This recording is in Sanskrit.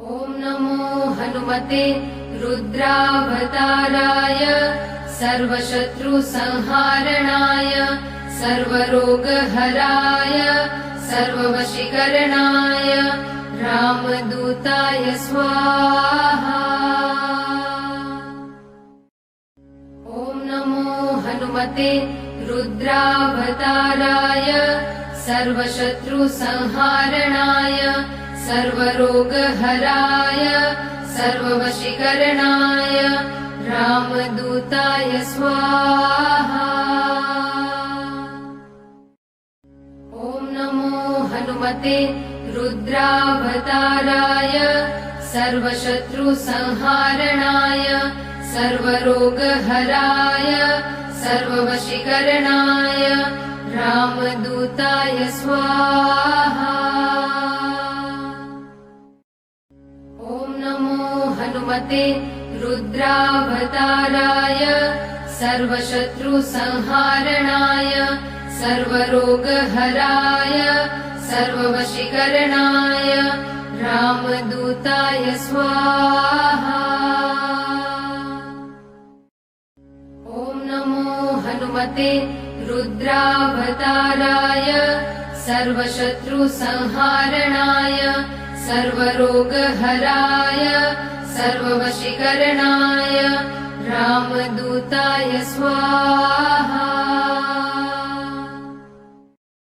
ॐ नमो हनुमते रुद्रावताराय सर्वशत्रुसंहारणाय सर्वरोगहराय सर्ववशीकरणाय रामदूताय स्वाहा। ॐ नमो हनुमते रुद्रावताराय सर्वशत्रुसंहारणाय सर्वरोगहराय सर्ववशीकरणाय रामदूताय स्वाहा। ॐ नमो हनुमते रुद्रावताराय सर्वशत्रुसंहारणाय सर्वरोगहराय सर्ववशीकरणाय रामदूताय स्वाहा। ॐ नमो हनुमते रुद्रावताराय सर्वशत्रुसंहारणाय सर्वरोगहराय सर्ववशीकरणाय रामदूताय स्वाहा। ॐ नमो हनुमते रुद्रावताराय सर्वशत्रुसंहारणाय सर्वरोगहराय सर्ववशीकरणाय रामदूताय स्वाहा।